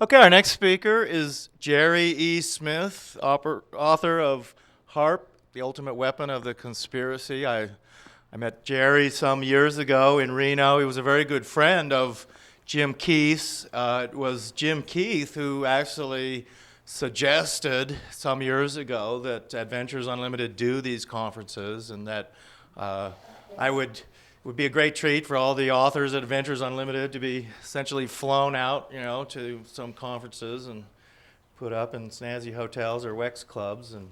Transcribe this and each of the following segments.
Okay, our next speaker is Jerry E. Smith, author of HAARP, The Ultimate Weapon of the Conspiracy. I met Jerry some years ago in Reno. He was a very good friend of Jim Keith's. It was Jim Keith who actually suggested some years ago that Adventures Unlimited do these conferences, and that I would it would be a great treat for all the authors at Adventures Unlimited to be essentially flown out, to some conferences and put up in snazzy hotels or WEX clubs. And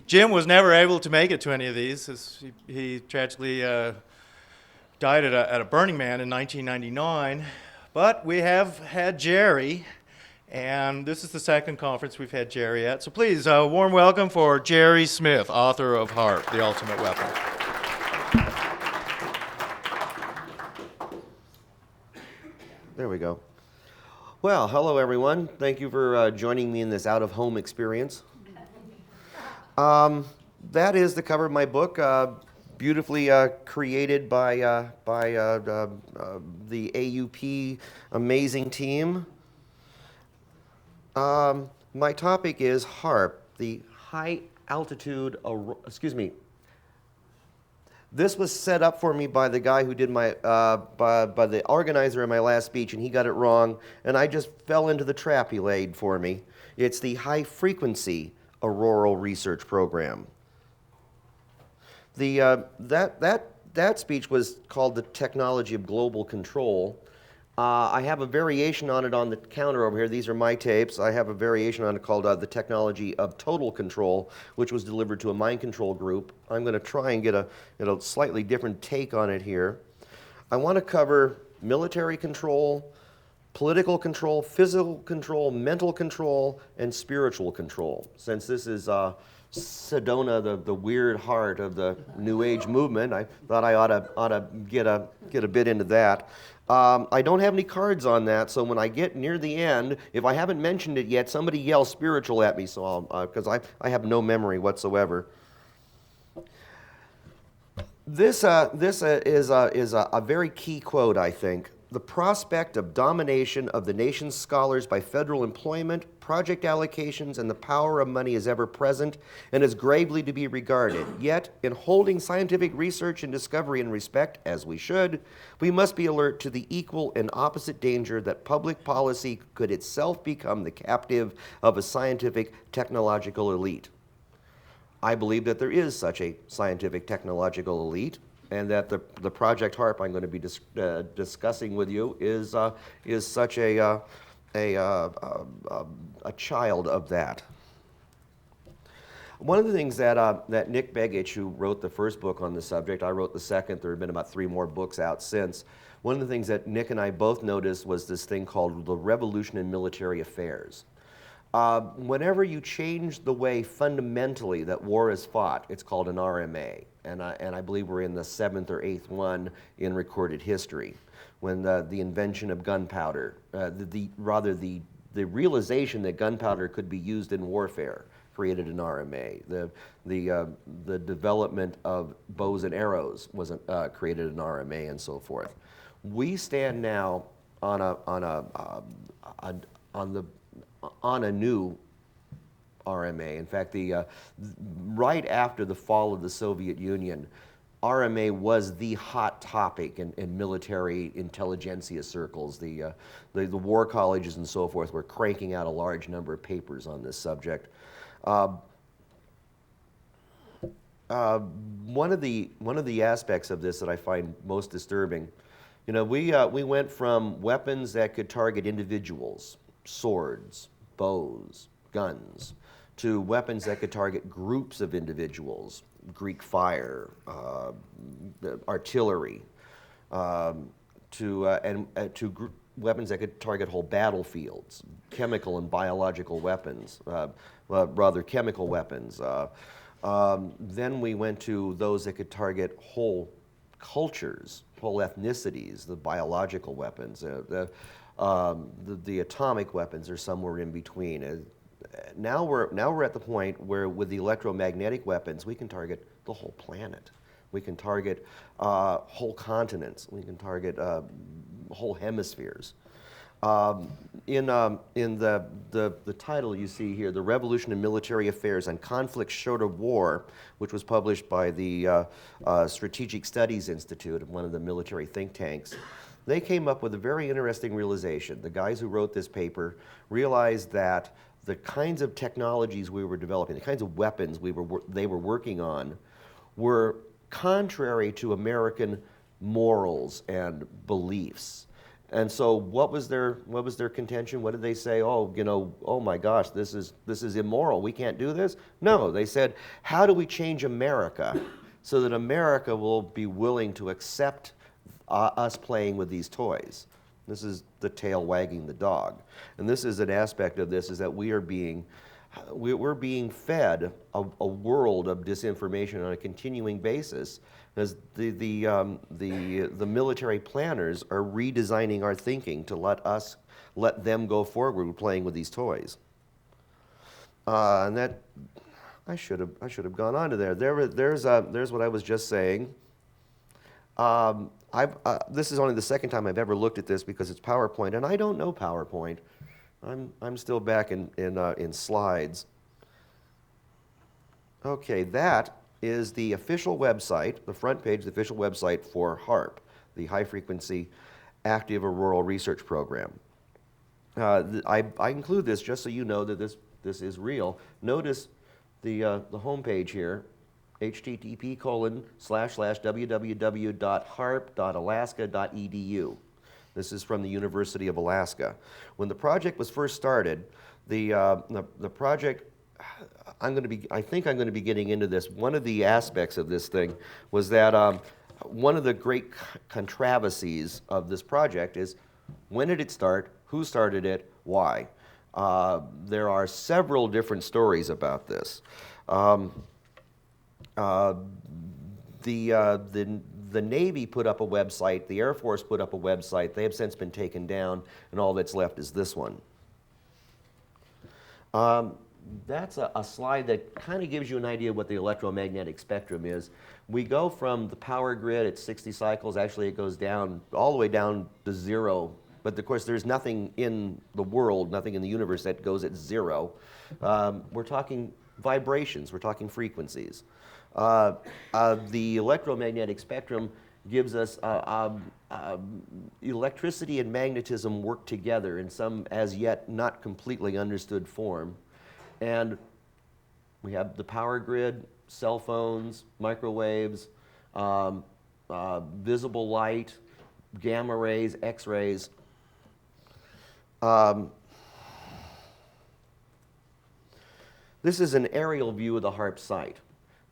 Jim was never able to make it to any of these, as he tragically died at a Burning Man in 1999. But we have had Jerry, and this is the second conference we've had Jerry at. So please, a warm welcome for Jerry Smith, author of HAARP, The Ultimate Weapon. There we go. Well, hello everyone. Thank you for joining me in this out-of-home experience. That is the cover of my book, beautifully created by the AUP amazing team. My topic is HAARP, the high altitude, This was set up for me by the guy who did my, by the organizer of my last speech, and he got it wrong, and I just fell into the trap he laid for me. It's the High Frequency Auroral Research Program. That speech was called The Technology of Global Control. I have a variation on it on the counter over here. These are my tapes. I have a variation on it called The Technology of Total Control, which was delivered to a mind control group. I'm going to try and get a slightly different take on it here. I want to cover military control, political control, physical control, mental control, and spiritual control. Since this is Sedona, the weird heart of the New Age movement, I thought I ought to get a bit into that. I don't have any cards on that, so when I get near the end, if I haven't mentioned it yet, somebody yell spiritual at me, so because I have no memory whatsoever. This is a very key quote, I think. The prospect of domination of the nation's scholars by federal employment, project allocations, and the power of money is ever present and is gravely to be regarded. Yet, in holding scientific research and discovery in respect, as we should, we must be alert to the equal and opposite danger that public policy could itself become the captive of a scientific technological elite. I believe that there is such a scientific technological elite, and that the Project HAARP I'm going to be discussing with you is such a child of that. One of the things that Nick Begich, who wrote the first book on the subject, I wrote the second, there have been about 3 more books out since. One of the things that Nick and I both noticed was this thing called the revolution in military affairs. Whenever you change the way fundamentally that war is fought, it's called an RMA. And I believe we're in the 7th or 8th one in recorded history, when the invention of gunpowder, the realization that gunpowder could be used in warfare created an RMA. The development of bows and arrows created an RMA, and so forth. We stand now on a new RMA. In fact, right after the fall of the Soviet Union, RMA was the hot topic in military intelligentsia circles. The war colleges and so forth were cranking out a large number of papers on this subject. One of the aspects of this that I find most disturbing, we went from weapons that could target individuals, swords, bows, guns, to weapons that could target groups of individuals, Greek fire, artillery, to weapons that could target whole battlefields, chemical and biological weapons, chemical weapons. Then we went to those that could target whole cultures, whole ethnicities, the biological weapons, the atomic weapons are somewhere in between. Now we're at the point where with the electromagnetic weapons we can target the whole planet. We can target whole continents. We can target whole hemispheres. In the title you see here, The Revolution in Military Affairs and Conflicts Short of War, which was published by the Strategic Studies Institute, one of the military think tanks, they came up with a very interesting realization. The guys who wrote this paper realized that the kinds of technologies we were developing, the kinds of weapons they were working on, were contrary to American morals and beliefs. And so what was their contention? What did they say? Oh, oh my gosh, this is immoral. We can't do this? No, they said, how do we change America so that America will be willing to accept us playing with these toys? This is the tail wagging the dog. And this is an aspect of this, is that we're being fed a world of disinformation on a continuing basis, as the military planners are redesigning our thinking to let them go forward with playing with these toys. And that I should have gone on to there. There's what I was just saying. This is only the second time I've ever looked at this because it's PowerPoint, and I don't know PowerPoint. I'm still back in slides. Okay, that is the official website, the front page, the official website for HAARP, the High Frequency Active Auroral Research Program. I include this just so you know that this is real. Notice the home page here, http://www.harp.alaska.edu. This is from the University of Alaska. When the project was first started, the project, I think I'm going to be getting into this. One of the aspects of this thing was that one of the great controversies of this project is, when did it start? Who started it? Why? There are several different stories about this. The Navy put up a website, the Air Force put up a website. They have since been taken down, and all that's left is this one. That's a slide that kind of gives you an idea of what the electromagnetic spectrum is. We go from the power grid at 60 cycles. Actually, it goes down all the way down to 0. But of course, there's nothing in the world, nothing in the universe that goes at 0. We're talking vibrations. We're talking frequencies. The electromagnetic spectrum gives us electricity and magnetism work together in some as yet not completely understood form. And we have the power grid, cell phones, microwaves, visible light, gamma rays, X-rays. This is an aerial view of the HAARP site.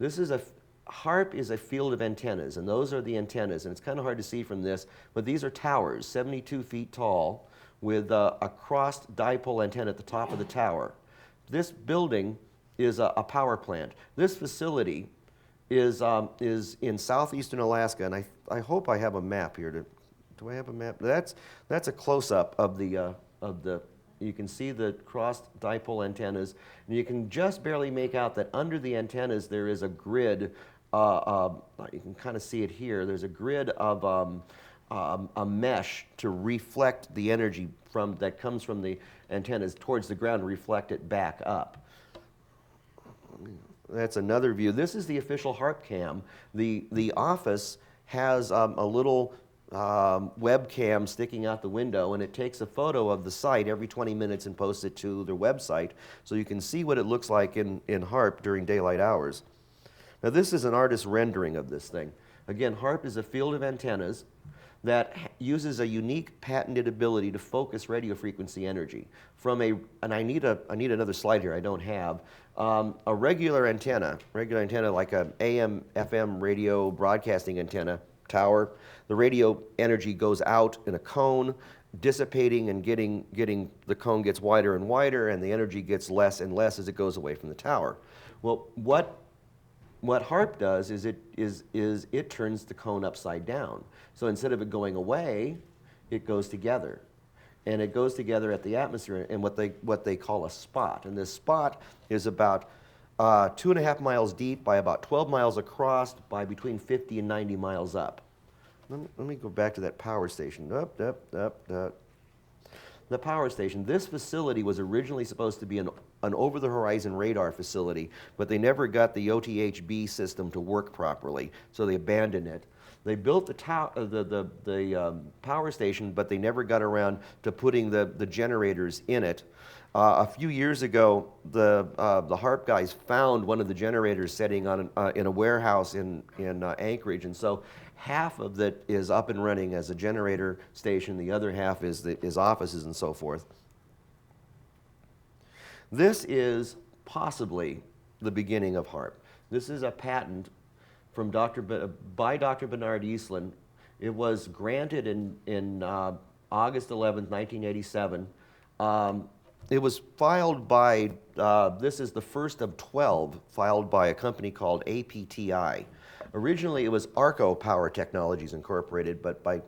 HAARP is a field of antennas, and those are the antennas. And it's kind of hard to see from this, but these are towers, 72 feet tall, with a crossed dipole antenna at the top of the tower. This building is a power plant. This facility is in southeastern Alaska, and I hope I have a map here. Do I have a map? That's a close-up of the. You can see the crossed dipole antennas, and you can just barely make out that under the antennas there is a grid. You can kind of see it here. There's a grid of a mesh to reflect the energy that comes from the antennas towards the ground and reflect it back up. That's another view. This is the official HAARP cam. The office has a little webcam sticking out the window, and it takes a photo of the site every 20 minutes and posts it to their website, so you can see what it looks like in HAARP during daylight hours. Now this is an artist's rendering of this thing. Again, HAARP is a field of antennas that uses a unique patented ability to focus radio frequency energy from and I need another slide here I don't have, a regular antenna like an AM, FM radio broadcasting antenna tower. The radio energy goes out in a cone, dissipating and getting the cone gets wider and wider, and the energy gets less and less as it goes away from the tower. Well, what HAARP does is it turns the cone upside down. So instead of it going away, it goes together. And it goes together at the atmosphere in what they call a spot. And this spot is about 2.5 miles deep by about 12 miles across by between 50 and 90 miles up. Let me go back to that power station. Up. the power station. This facility was originally supposed to be an over-the-horizon radar facility, but they never got the OTHB system to work properly, so they abandoned it. They built the power station, but they never got around to putting the generators in it. A few years ago, the HAARP guys found one of the generators sitting on in a warehouse in Anchorage, and so half of it is up and running as a generator station. The other half is offices and so forth. This is possibly the beginning of HAARP. This is a patent from by Dr. Bernard Eastland. It was granted in August 11th, 1987. It was filed by, this is the first of 12 filed by a company called APTI. Originally it was ARCO Power Technologies Incorporated, but by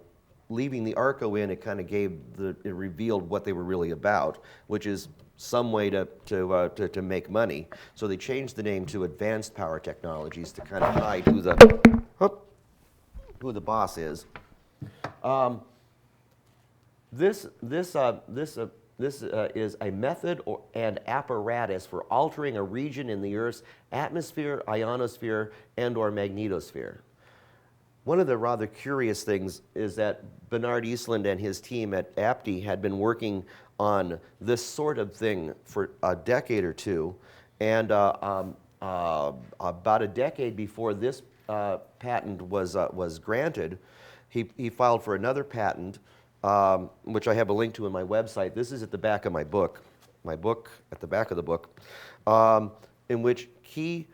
leaving the ARCO in, it kind of it revealed what they were really about, which is some way to make money. So they changed the name to Advanced Power Technologies to kind of hide who the boss is. This is a method and apparatus for altering a region in the Earth's atmosphere, ionosphere, and/or magnetosphere. One of the rather curious things is that Bernard Eastland and his team at APTI had been working on this sort of thing for a decade or two, and about a decade before this patent was granted, he filed for another patent, which I have a link to in my website. This is at the back of my book at the back of the book, in which he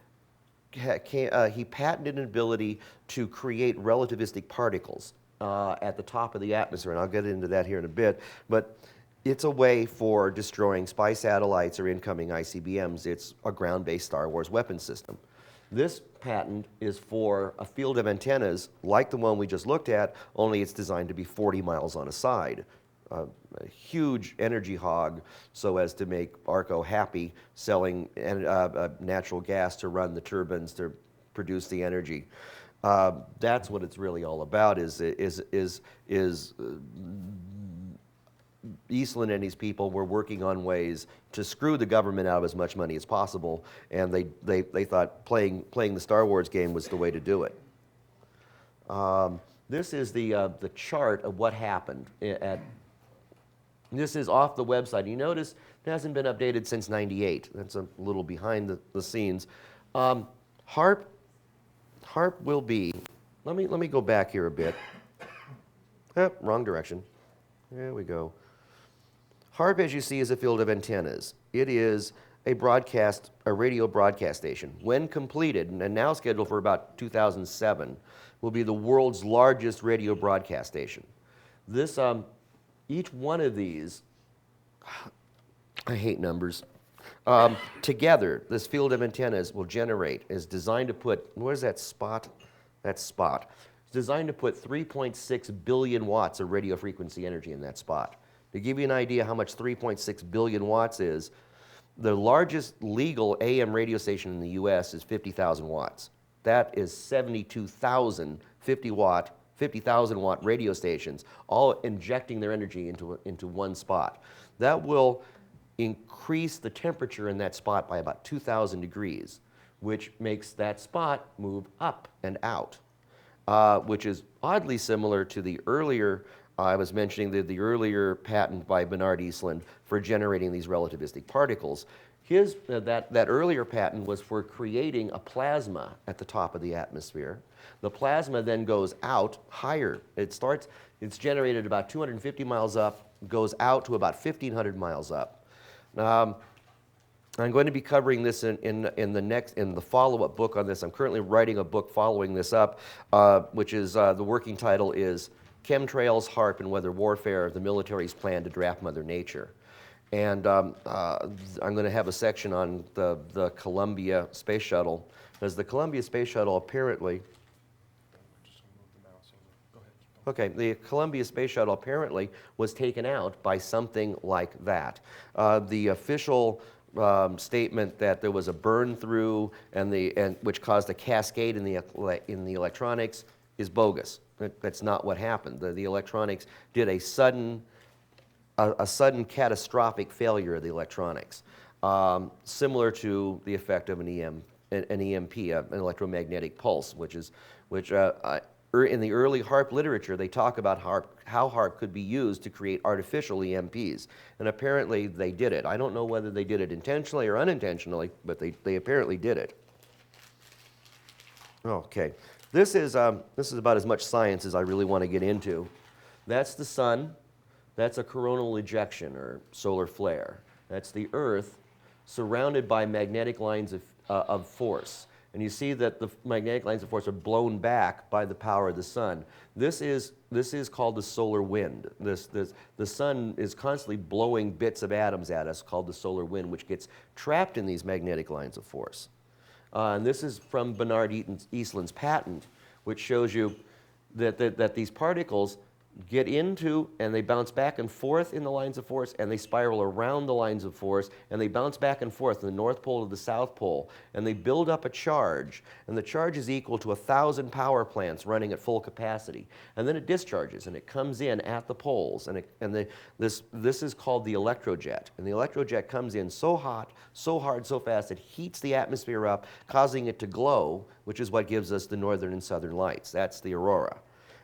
patented an ability to create relativistic particles at the top of the atmosphere, and I'll get into that here in a bit, but it's a way for destroying spy satellites or incoming ICBMs. It's a ground-based Star Wars weapon system. This patent is for a field of antennas like the one we just looked at, only it's designed to be 40 miles on a side. A huge energy hog so as to make ARCO happy selling natural gas to run the turbines to produce the energy. That's what it's really all about, is Eastland and his people were working on ways to screw the government out of as much money as possible, and they thought playing the Star Wars game was the way to do it. This is the chart of what happened. This is off the website. You notice it hasn't been updated since '98. That's a little behind the scenes. HAARP will be. Let me go back here a bit. Wrong direction. There we go. HAARP, as you see, is a field of antennas. It is a radio broadcast station. When completed, and now scheduled for about 2007, will be the world's largest radio broadcast station. This, each one of these, I hate numbers, together, this field of antennas will generate, is designed to put, what is that spot? That spot. It's designed to put 3.6 billion watts of radio frequency energy in that spot. To give you an idea how much 3.6 billion watts is, the largest legal AM radio station in the US is 50,000 watts. That is 72,000 50,000 watt radio stations, all injecting their energy into one spot. That will increase the temperature in that spot by about 2,000 degrees, which makes that spot move up and out, which is oddly similar to the earlier, I was mentioning the earlier patent by Bernard Eastland for generating these relativistic particles. That earlier patent was for creating a plasma at the top of the atmosphere. The plasma then goes out higher. It's generated about 250 miles up, goes out to about 1,500 miles up. I'm going to be covering this in the follow-up book on this. I'm currently writing a book following this up, which is the working title is Chemtrails, HAARP, and Weather Warfare: The Military's Plan to Draft Mother Nature. And I'm going to have a section on the Columbia Space Shuttle, because the Columbia Space Shuttle apparently, okay, the Columbia Space Shuttle apparently was taken out by something like that. The official statement that there was a burn through and which caused a cascade in the electronics is bogus. That's not what happened. The electronics did a sudden a sudden catastrophic failure of the electronics, similar to the effect of an EMP, an electromagnetic pulse, in the early HAARP literature, they talk about how HAARP could be used to create artificial EMPs, and apparently they did it. I don't know whether they did it intentionally or unintentionally, but they apparently did it. Okay, this is about as much science as I really want to get into. That's the sun. That's a coronal ejection or solar flare. That's the Earth surrounded by magnetic lines of force. And you see that the magnetic lines of force are blown back by the power of the sun. This is called the solar wind. The sun is constantly blowing bits of atoms at us, called the solar wind, which gets trapped in these magnetic lines of force. And this is from Bernard Eastland's patent, which shows you that these particles get into and they bounce back and forth in the lines of force, and they spiral around the lines of force, and they bounce back and forth from the North Pole to the South Pole, and they build up a charge, and the charge is equal to 1,000 power plants running at full capacity. And then it discharges, and it comes in at the poles, this is called the electrojet. And the electrojet comes in so hot, so hard, so fast, it heats the atmosphere up, causing it to glow, which is what gives us the northern and southern lights. That's the aurora.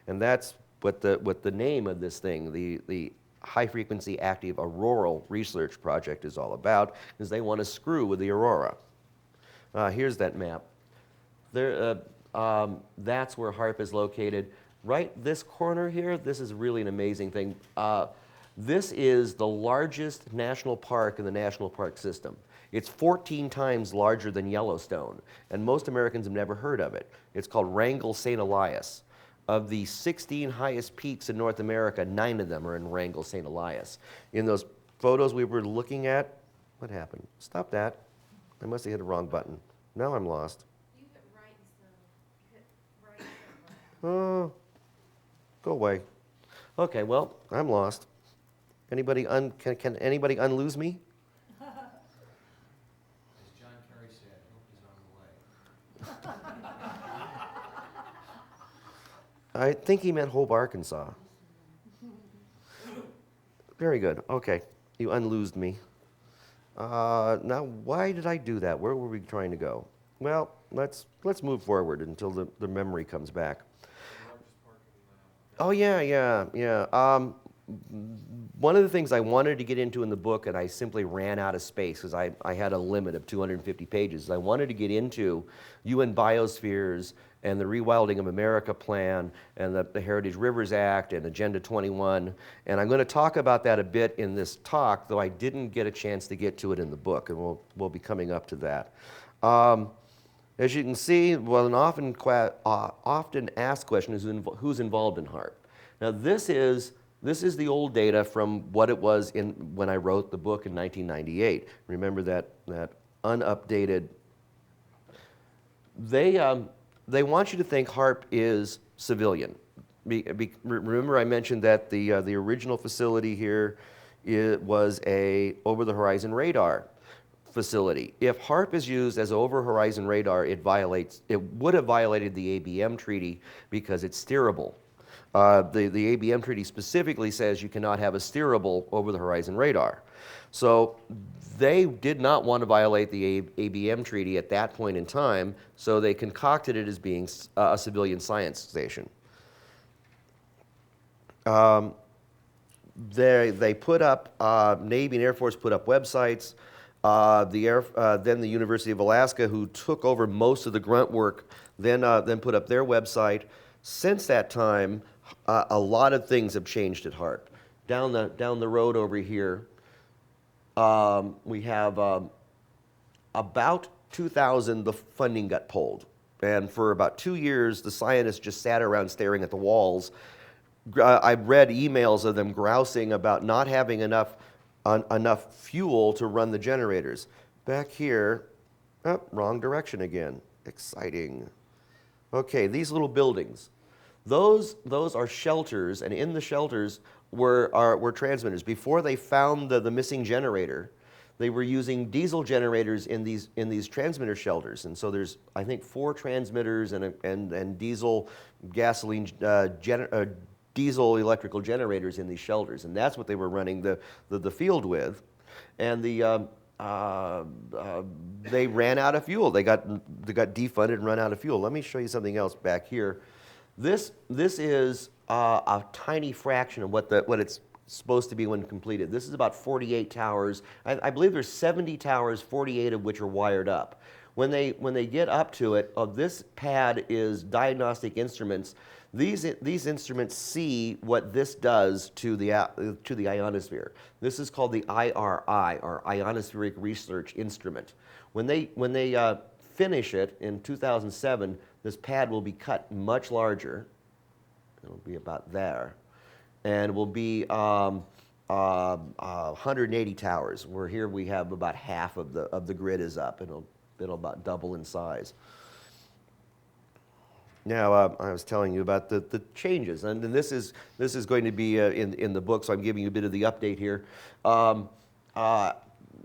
And that's what the name of this thing, the High Frequency Active Auroral Research Project, is all about, is they want to screw with the aurora. Here's that map. That's where HAARP is located. Right this corner here, this is really an amazing thing. This is the largest national park in the national park system. It's 14 times larger than Yellowstone, and most Americans have never heard of it. It's called Wrangell St. Elias. Of the 16 highest peaks in North America, 9 of them are in Wrangell St. Elias. In those photos we were looking at, what happened? Stop that. I must have hit the wrong button. Now I'm lost. You hit right instead of hit right. Oh, go away. Okay, well, I'm lost. Anybody can anybody unlose me? As John Kerry said, hope is on the way. I think he meant Hope, Arkansas. Very good. Okay, you unloosed me. Now, why did I do that? Where were we trying to go? Well, let's move forward until the memory comes back. Oh yeah. One of the things I wanted to get into in the book, and I simply ran out of space because I had a limit of 250 pages. I wanted to get into UN biospheres and the Rewilding of America plan and the Heritage Rivers Act and Agenda 21. And I'm going to talk about that a bit in this talk, though I didn't get a chance to get to it in the book, and we'll be coming up to that. As you can see, well, an often asked question is who's involved in HAARP. Now this is the old data from what it was when I wrote the book in 1998. Remember that unupdated. They want you to think HAARP is civilian. Remember I mentioned that the original facility here was a over-the-horizon radar facility. If HAARP is used as over-horizon radar, it would have violated the ABM treaty because it's steerable. The ABM treaty specifically says you cannot have a steerable over-the-horizon radar. So they did not want to violate the ABM treaty at that point in time, so they concocted it as being a civilian science station. They put up, Navy and Air Force put up websites. Then the University of Alaska, who took over most of the grunt work, then put up their website. Since that time, a lot of things have changed at HAARP. Down the road over here, we have about 2000, the funding got pulled. And for about 2 years, the scientists just sat around staring at the walls. I've read emails of them grousing about not having enough fuel to run the generators. Back here, oh, wrong direction again. Exciting. Okay, these little buildings. Those are shelters, and in the shelters were transmitters. Before they found the missing generator, they were using diesel generators in these transmitter shelters. And so there's, I think, 4 transmitters and diesel gasoline diesel electrical generators in these shelters, and that's what they were running the field with. And they ran out of fuel. They got defunded and run out of fuel. Let me show you something else back here. This is a tiny fraction of what it's supposed to be when completed. This is about 48 towers. I believe there's 70 towers, 48 of which are wired up. When they get up to it, this pad is diagnostic instruments. These instruments see what this does to the ionosphere. This is called the IRI, or Ionospheric Research Instrument. When they finish it in 2007, this pad will be cut much larger. It'll be about there, and will be 180 towers. Where here we have about half of the grid is up. It'll about double in size. Now, I was telling you about the changes, and this is going to be in the book, so I'm giving you a bit of the update here.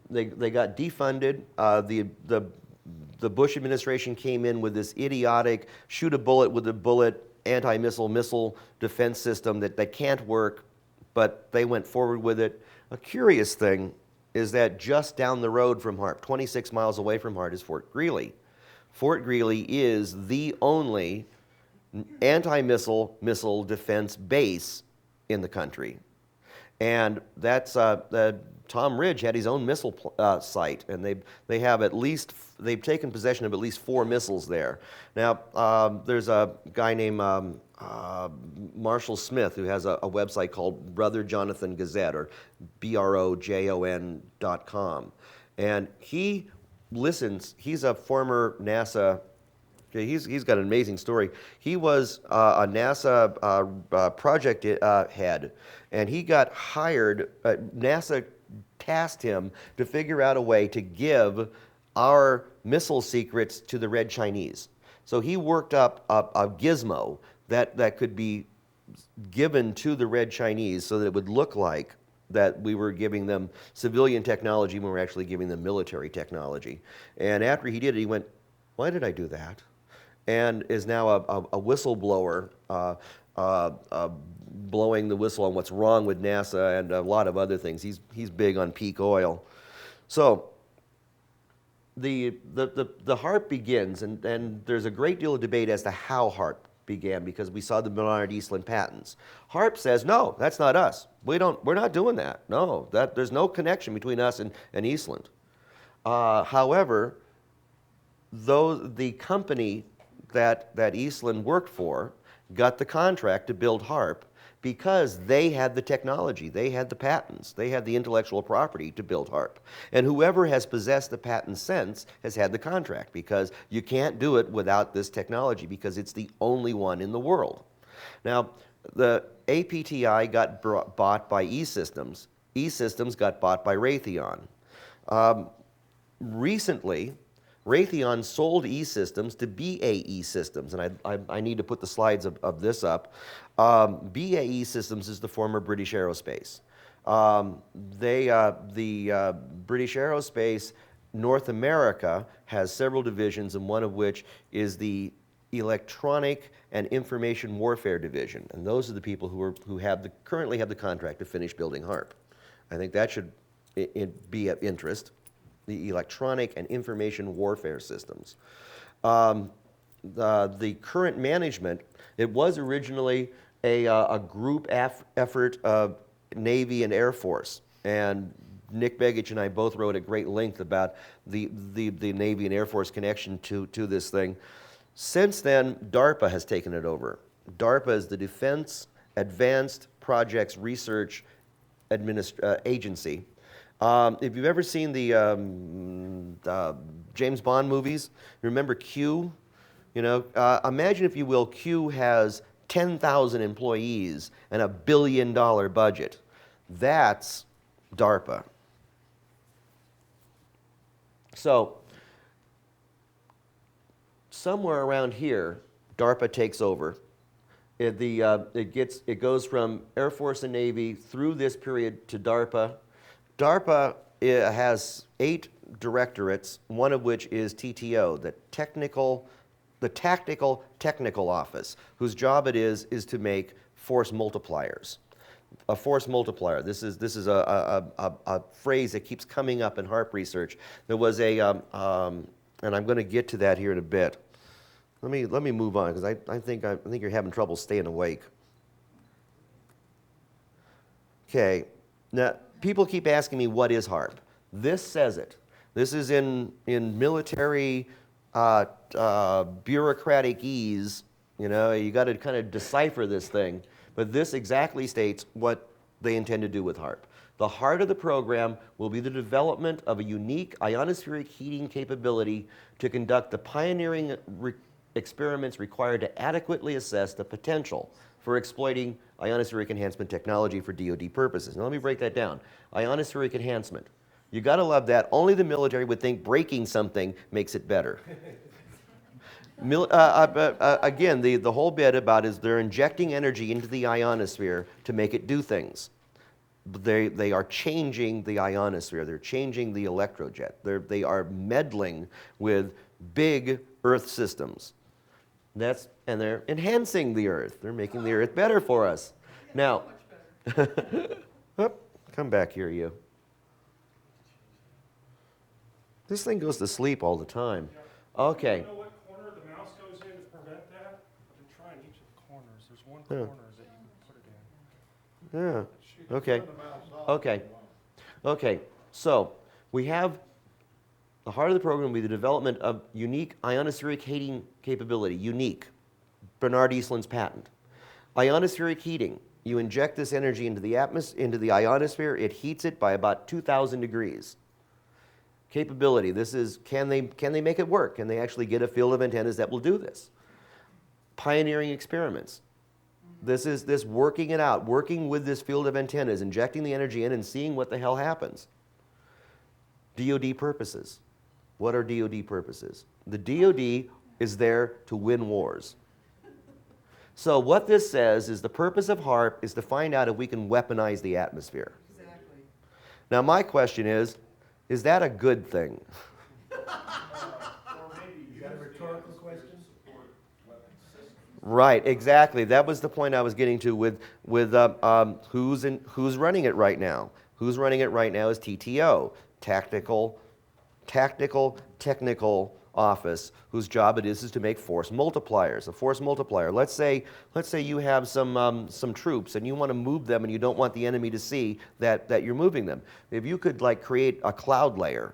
They got defunded. The Bush administration came in with this idiotic shoot a bullet with a bullet missile defense system that can't work, but they went forward with it. A curious thing is that just down the road from HAARP, 26 miles away from HAARP, is Fort Greely. Fort Greely is the only anti-missile defense base in the country. And that's Tom Ridge had his own missile site, and they've taken possession of at least 4 missiles there. Now, there's a guy named Marshall Smith who has a website called Brother Jonathan Gazette, or brojon.com, and he listens. He's a former NASA. He's got an amazing story. He was a NASA project head, and he got hired. NASA tasked him to figure out a way to give our missile secrets to the Red Chinese. So he worked up a gizmo that could be given to the Red Chinese so that it would look like that we were giving them civilian technology when we were actually giving them military technology. And after he did it, he went, "Why did I do that?" And is now a whistleblower, blowing the whistle on what's wrong with NASA and a lot of other things. He's big on peak oil. So the HAARP begins, and there's a great deal of debate as to how HAARP began, because we saw the Bernard Eastland patents. HAARP says, no, that's not us. We're not doing that. No, there's no connection between us and Eastland. However, the company that Eastland worked for got the contract to build HAARP because they had the technology, they had the patents, they had the intellectual property to build HAARP. And whoever has possessed the patent since has had the contract, because you can't do it without this technology, because it's the only one in the world. Now, the APTI got bought by E-Systems. E-Systems got bought by Raytheon. Recently, Raytheon sold E-Systems to BAE Systems, and I need to put the slides of this up. BAE Systems is the former British Aerospace. The British Aerospace North America has several divisions, and one of which is the Electronic and Information Warfare Division, and those are the people who currently have the contract to finish building HAARP. I think that should be of interest. The Electronic and Information Warfare Systems. The current management, it was originally a group effort of Navy and Air Force, and Nick Begich and I both wrote at great length about the Navy and Air Force connection to this thing. Since then, DARPA has taken it over. DARPA is the Defense Advanced Projects Research Agency. If you've ever seen the James Bond movies, remember Q? Imagine, if you will, Q has 10,000 employees and $1 billion budget. That's DARPA. So, somewhere around here, DARPA takes over. It goes from Air Force and Navy through this period to DARPA. DARPA has 8 directorates, one of which is TTO, the Tactical Technical Office, whose job it is to make force multipliers. A force multiplier. This is a phrase that keeps coming up in HAARP research. There was a, and I'm going to get to that here in a bit. Let me move on because I think you're having trouble staying awake. Okay, now people keep asking me what is HAARP. This says it. This is in military bureaucratic ease. You know, you got to kind of decipher this thing. But this exactly states what they intend to do with HAARP. The heart of the program will be the development of a unique ionospheric heating capability to conduct the pioneering experiments required to adequately assess the potential for exploiting ionospheric enhancement technology for DoD purposes. Now let me break that down. Ionospheric enhancement. You got to love that. Only the military would think breaking something makes it better. Again, the whole bit about is they're injecting energy into the ionosphere to make it do things. They are changing the ionosphere. They're changing the electrojet. They are meddling with big Earth systems. And they're enhancing the Earth. They're making the Earth better for us. Now, come back here, you. This thing goes to sleep all the time. Okay. You know what corner the mouse goes in to prevent that? I've been trying each of the corners. There's one corner that you can put it in. Yeah. Shoot, Okay. turn the mouse off. Okay. Okay. So we have the heart of the program will be the development of unique ionospheric heating capability. Unique. Bernard Eastland's patent. Ionospheric heating. You inject this energy into the into the ionosphere. It heats it by about 2,000 degrees. Capability. This is can they make it work? Can they actually get a field of antennas that will do this? Pioneering experiments. This is working it out, working with this field of antennas, injecting the energy in and seeing what the hell happens. DoD purposes. What are DoD purposes? The DoD is there to win wars. So what this says is the purpose of HAARP is to find out if we can weaponize the atmosphere. Exactly. Now my question is that a good thing? Or maybe You got a rhetorical question? Right, exactly. That was the point I was getting to with who's running it right now. Who's running it right now is TTO, Technical Office, whose job it is to make force multipliers. A force multiplier. Let's say you have some troops and you want to move them and you don't want the enemy to see that you're moving them. If you could like create a cloud layer.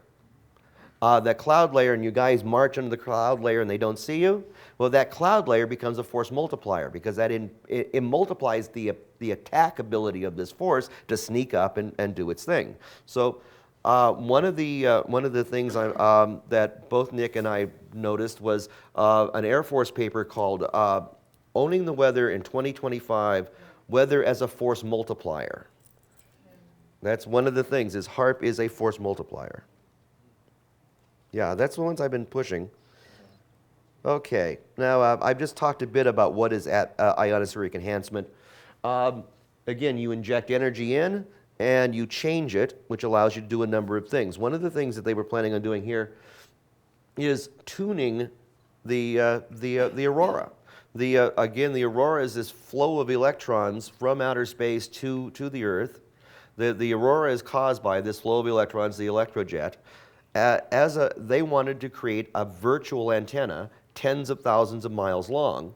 That cloud layer, and you guys march under the cloud layer and they don't see you, well, that cloud layer becomes a force multiplier because it multiplies the attack ability of this force to sneak up and do its thing. So one of the things that both Nick and I noticed was an Air Force paper called Owning the Weather in 2025, Weather as a Force Multiplier. That's one of the things, is HAARP is a force multiplier. Yeah, that's the ones I've been pushing. Okay, now I've just talked a bit about what is ionospheric enhancement. Again, you inject energy in and you change it, which allows you to do a number of things. One of the things that they were planning on doing here is tuning the aurora. Again, the aurora is this flow of electrons from outer space to the Earth. The aurora is caused by this flow of electrons, the electrojet. They wanted to create a virtual antenna tens of thousands of miles long,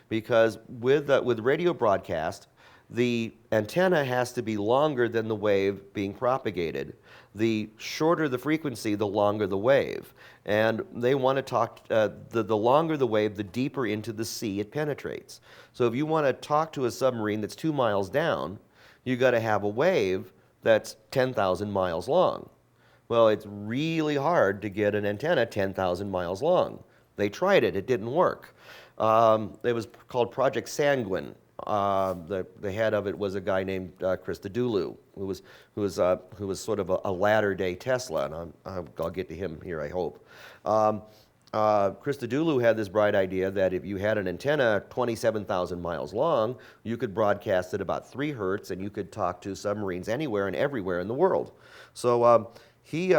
because with radio broadcast, the antenna has to be longer than the wave being propagated. The shorter the frequency, the longer the wave. And they want to talk, the longer the wave, the deeper into the sea it penetrates. So if you want to talk to a submarine that's 2 miles down, you got to have a wave that's 10,000 miles long. Well, it's really hard to get an antenna 10,000 miles long. They tried it, it didn't work. It was called Project Sanguine. The head of it was a guy named Christodoulou, who was sort of a latter-day Tesla, and I'll get to him here, I hope. Christodoulou had this bright idea that if you had an antenna 27,000 miles long, you could broadcast at about 3 hertz, and you could talk to submarines anywhere and everywhere in the world. So he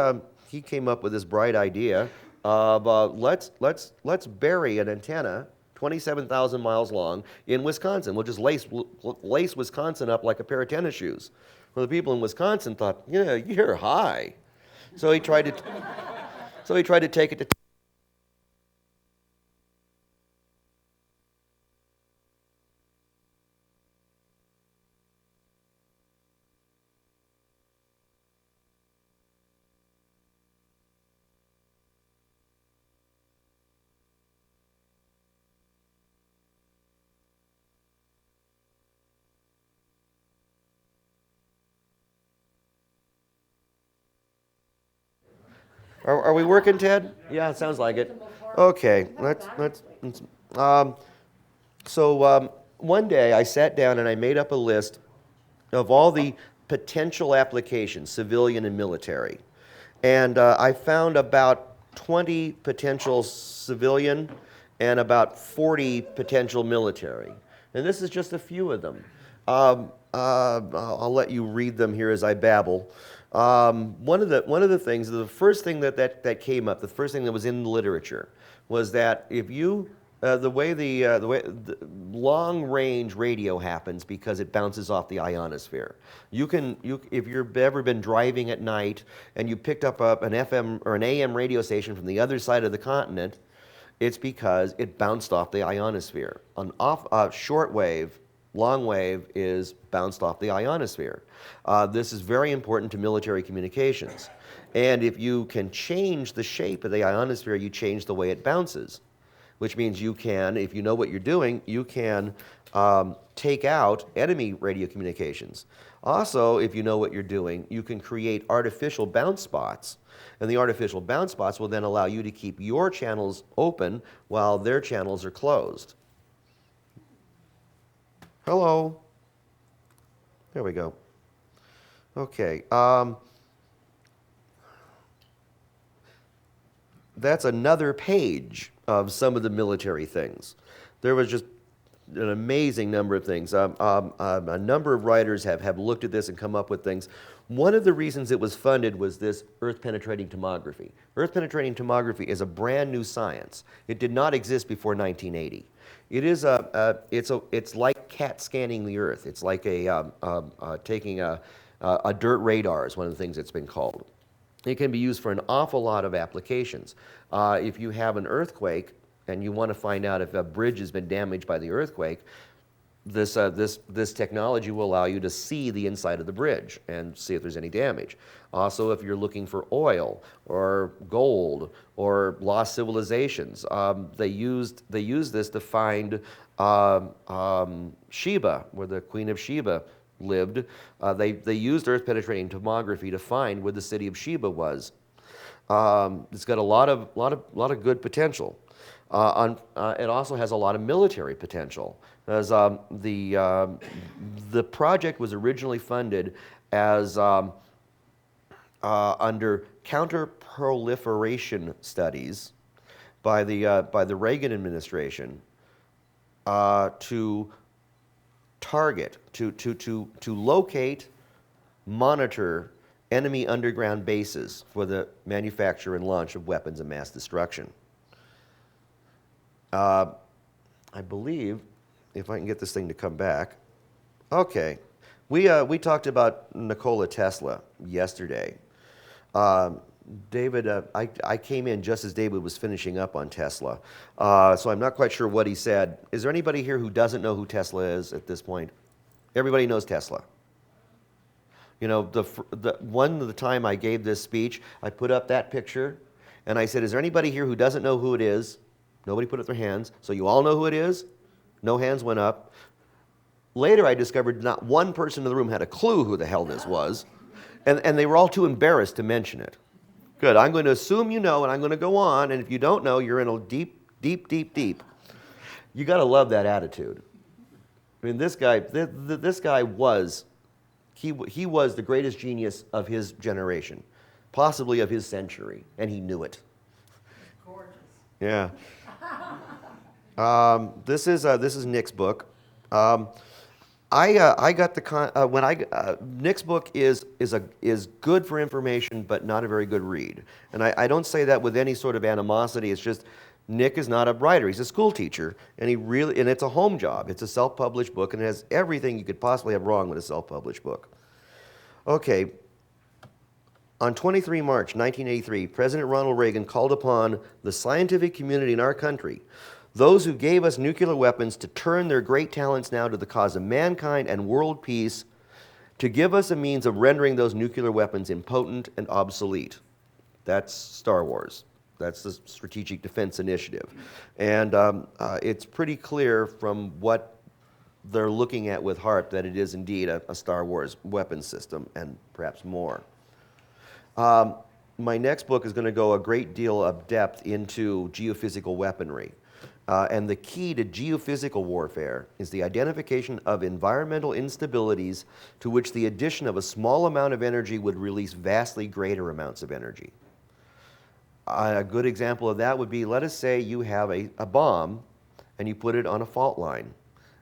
came up with this bright idea of let's bury an antenna 27,000 miles long in Wisconsin. We'll just lace Wisconsin up like a pair of tennis shoes. Well, the people in Wisconsin thought, yeah, you're high. So he tried to take it to. Are we working, Ted? Yeah, it sounds like it. Okay, one day I sat down and I made up a list of all the potential applications, civilian and military. And I found about 20 potential civilian and about 40 potential military. And this is just a few of them. I'll let you read them here as I babble. One of the things, the first thing that came up, the first thing that was in the literature, was that if you the way the long-range radio happens because it bounces off the ionosphere. If you've ever been driving at night and you picked up an FM or an AM radio station from the other side of the continent, it's because it bounced off the ionosphere. Short wave, long wave is bounced off the ionosphere. This is very important to military communications. And if you can change the shape of the ionosphere, you change the way it bounces, which means you can, if you know what you're doing, you can take out enemy radio communications. Also, if you know what you're doing, you can create artificial bounce spots. And the artificial bounce spots will then allow you to keep your channels open while their channels are closed. Hello. There we go. Okay. That's another page of some of the military things. There was just an amazing number of things. A number of writers have looked at this and come up with things. One of the reasons it was funded was this earth-penetrating tomography. Earth-penetrating tomography is a brand new science. It did not exist before 1980. It's like CAT scanning the Earth. It's like taking a dirt radar is one of the things it's been called. It can be used for an awful lot of applications. If you have an earthquake and you want to find out if a bridge has been damaged by the earthquake, this technology will allow you to see the inside of the bridge and see if there's any damage. Also, if you're looking for oil or gold or lost civilizations, they used this to find Sheba, where the Queen of Sheba lived. They used earth-penetrating tomography to find where the city of Sheba was. It's got a lot of good potential. It also has a lot of military potential. As the project was originally funded as under counter-proliferation studies by the Reagan administration to target, to locate, monitor enemy underground bases for the manufacture and launch of weapons of mass destruction. I believe, if I can get this thing to come back. Okay, we talked about Nikola Tesla yesterday. David, I came in just as David was finishing up on Tesla, so I'm not quite sure what he said. Is there anybody here who doesn't know who Tesla is at this point? Everybody knows Tesla. You know, the time I gave this speech, I put up that picture, and I said, is there anybody here who doesn't know who it is? Nobody put up their hands, so you all know who it is? No hands went up. Later, I discovered not one person in the room had a clue who the hell this was, and they were all too embarrassed to mention it. Good, I'm going to assume you know, and I'm going to go on, and if you don't know, you're in a deep. You got to love that attitude. I mean, this guy was, he was the greatest genius of his generation, possibly of his century, and he knew it. Gorgeous. Yeah. This is Nick's book. I got Nick's book is good for information, but not a very good read. And I don't say that with any sort of animosity. It's just Nick is not a writer, he's a school teacher, and and it's a home job. It's a self-published book, and it has everything you could possibly have wrong with a self-published book. Okay, on 23 March 1983, President Ronald Reagan called upon the scientific community in our country, those who gave us nuclear weapons, to turn their great talents now to the cause of mankind and world peace, to give us a means of rendering those nuclear weapons impotent and obsolete. That's Star Wars. That's the Strategic Defense Initiative. And it's pretty clear from what they're looking at with HAARP that it is indeed a Star Wars weapons system, and perhaps more. My next book is going to go a great deal of depth into geophysical weaponry. And the key to geophysical warfare is the identification of environmental instabilities to which the addition of a small amount of energy would release vastly greater amounts of energy. A good example of that would be, let us say you have a bomb and you put it on a fault line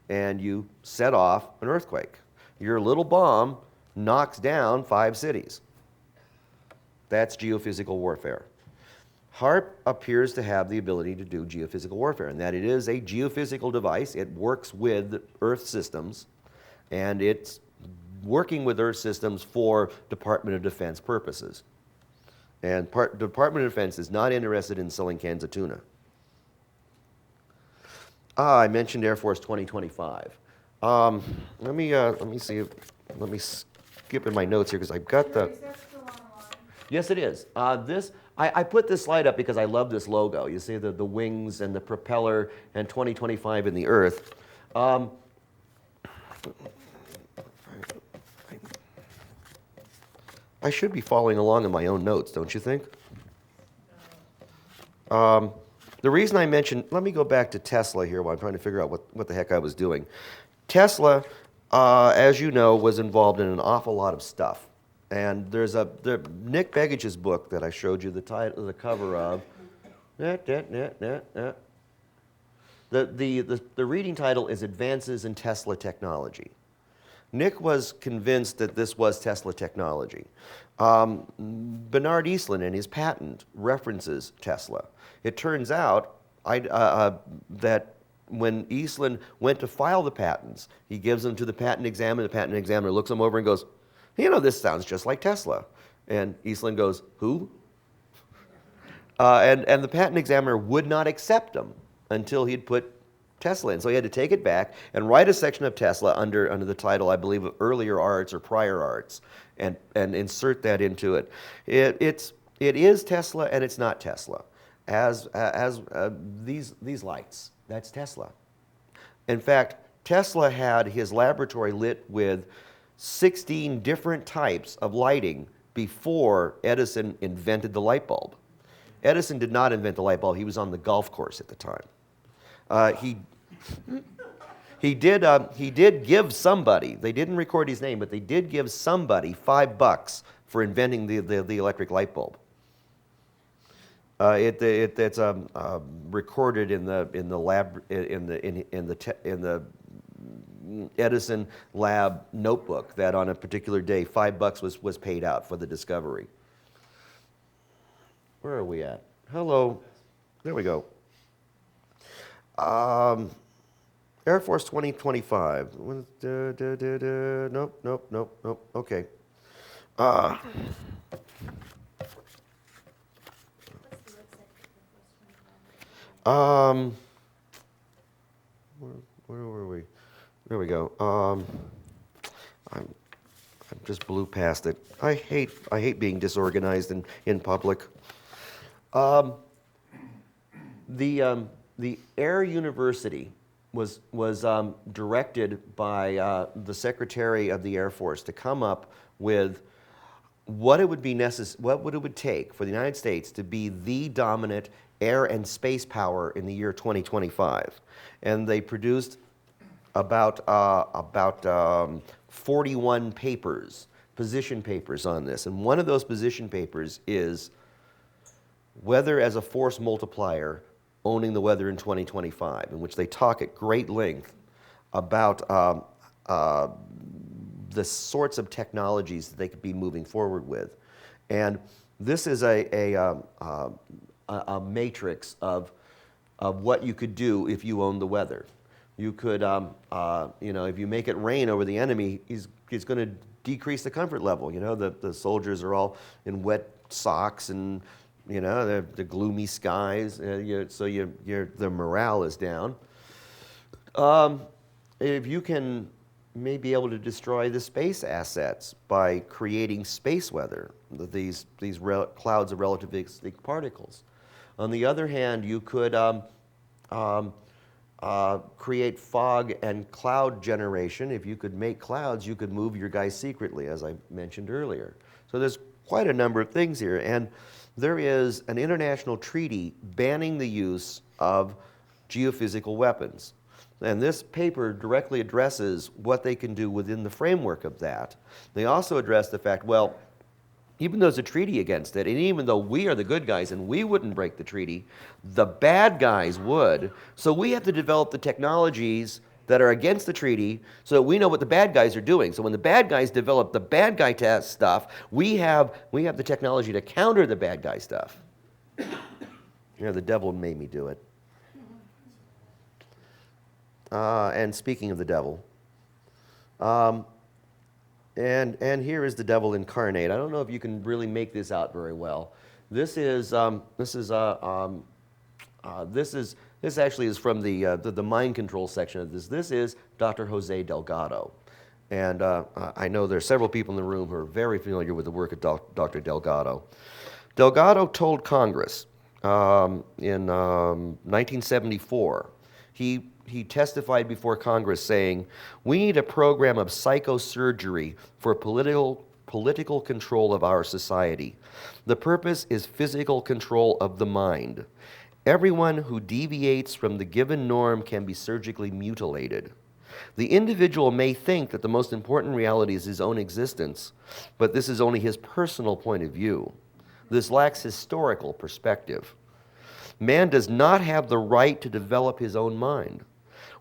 and you set off an earthquake. Your little bomb knocks down 5 cities. That's geophysical warfare. HAARP appears to have the ability to do geophysical warfare, and that it is a geophysical device. It works with Earth systems, and it's working with Earth systems for Department of Defense purposes. And Department of Defense is not interested in selling cans of tuna. I mentioned Air Force 2025. Let me see. Let me skip in my notes here because I've got the. Is that still online? Yes, it is. I put this slide up because I love this logo. You see the wings and the propeller and 2025 in the Earth. I should be following along in my own notes, don't you think? The reason I mentioned, let me go back to Tesla here while I'm trying to figure out what the heck I was doing. Tesla, as you know, was involved in an awful lot of stuff. And there's Nick Begich's book that I showed you the cover of. The reading title is Advances in Tesla Technology. Nick was convinced that this was Tesla technology. Bernard Eastlund in his patent references Tesla. It turns out that when Eastlund went to file the patents, he gives them to the patent examiner. The patent examiner looks them over and goes, you know, this sounds just like Tesla. And Eastlund goes, who? And the patent examiner would not accept them until he'd put Tesla in. So he had to take it back and write a section of Tesla under the title, I believe, of earlier arts or prior arts, and insert that into it. It is Tesla and it's not Tesla. As these lights, that's Tesla. In fact, Tesla had his laboratory lit with 16 different types of lighting before Edison invented the light bulb. Edison did not invent the light bulb. He was on the golf course at the time. He did give somebody, they didn't record his name, but they did give somebody $5 for inventing the electric light bulb. It's recorded in the lab in the Edison lab notebook that on a particular day $5 was paid out for the discovery. Where are we at? Hello, there we go. Air Force 2025. Nope. Okay. What's the website for Where were we? There we go. I just blew past it. I hate being disorganized in public. The Air University was directed by the Secretary of the Air Force to come up with what it would take for the United States to be the dominant air and space power in the year 2025, and they produced about 41 papers, position papers on this, and one of those position papers is weather as a force multiplier, owning the weather in 2025, in which they talk at great length about the sorts of technologies that they could be moving forward with. And this is a matrix of of what you could do if you owned the weather. You could, if you make it rain over the enemy, he's going to decrease the comfort level. The soldiers are all in wet socks and, the gloomy skies, so their morale is down. If you can maybe able to destroy the space assets by creating space weather, these clouds of relativistic particles. On the other hand, you could create fog and cloud generation. If you could make clouds, you could move your guys secretly, as I mentioned earlier. So there's quite a number of things here. And there is an international treaty banning the use of geophysical weapons. And this paper directly addresses what they can do within the framework of that. They also address the fact, well, even though there's a treaty against it, and even though we are the good guys and we wouldn't break the treaty, the bad guys would. So we have to develop the technologies that are against the treaty so that we know what the bad guys are doing. So when the bad guys develop the bad guy test stuff, we have the technology to counter the bad guy stuff. The devil made me do it. And speaking of the devil, and here is the devil incarnate. I don't know if you can really make this out very well. This actually is from the mind control section of this. This is Dr. Jose Delgado, and I know there are several people in the room who are very familiar with the work of Dr. Delgado. Delgado told Congress in 1974. He testified before Congress saying, "We need a program of psychosurgery for political control of our society. The purpose is physical control of the mind. Everyone who deviates from the given norm can be surgically mutilated. The individual may think that the most important reality is his own existence, but this is only his personal point of view. This lacks historical perspective. Man does not have the right to develop his own mind.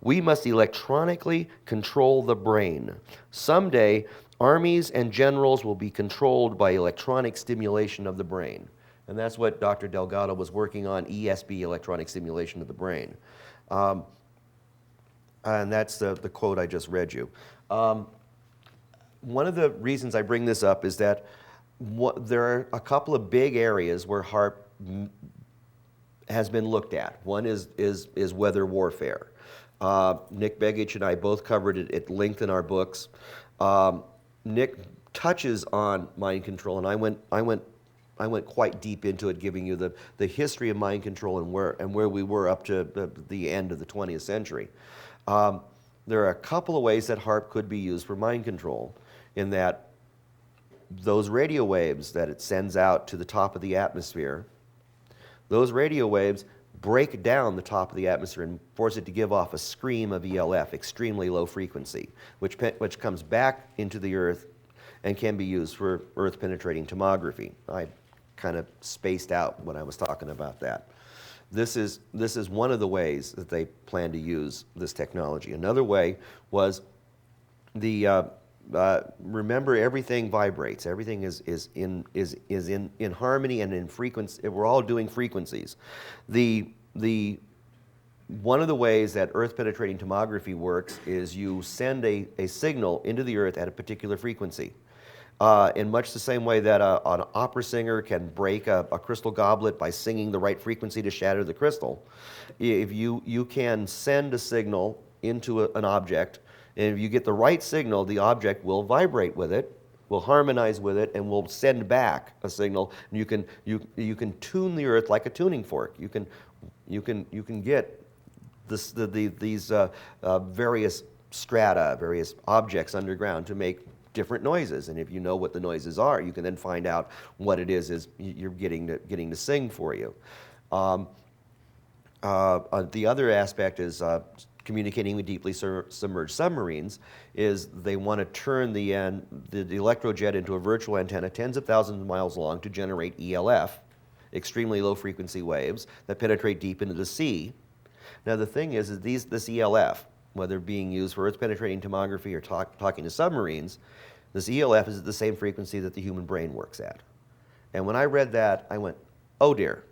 We must electronically control the brain. Someday, armies and generals will be controlled by electronic stimulation of the brain." And that's what Dr. Delgado was working on, ESB, electronic stimulation of the brain. And that's the quote I just read you. One of the reasons I bring this up is that there are a couple of big areas where HAARP has been looked at. One is weather warfare. Nick Begich and I both covered it at length in our books. Nick touches on mind control, and I went quite deep into it, giving you the history of mind control and where we were up to the end of the 20th century. There are a couple of ways that HAARP could be used for mind control, in that those radio waves that it sends out to the top of the atmosphere, those radio waves break down the top of the atmosphere and force it to give off a scream of ELF, extremely low frequency, which comes back into the Earth and can be used for Earth-penetrating tomography. I kind of spaced out when I was talking about that. This is one of the ways that they plan to use this technology. Another way was remember, everything vibrates. Everything is in harmony and in frequency. We're all doing frequencies. One of the ways that Earth-penetrating tomography works is you send a signal into the Earth at a particular frequency. In much the same way that an opera singer can break a crystal goblet by singing the right frequency to shatter the crystal, if you can send a signal into an object, and if you get the right signal, the object will vibrate with it, will harmonize with it, and will send back a signal. And you can tune the Earth like a tuning fork. You can get these various strata, various objects underground to make different noises. And if you know what the noises are, you can then find out what it is you're getting to sing for you. The other aspect is communicating with deeply submerged submarines. Is they want to turn the electrojet into a virtual antenna tens of thousands of miles long to generate ELF, extremely low frequency waves that penetrate deep into the sea. Now the thing is this ELF, whether being used for Earth-penetrating tomography or talking to submarines, this ELF is at the same frequency that the human brain works at. And when I read that, I went, oh dear,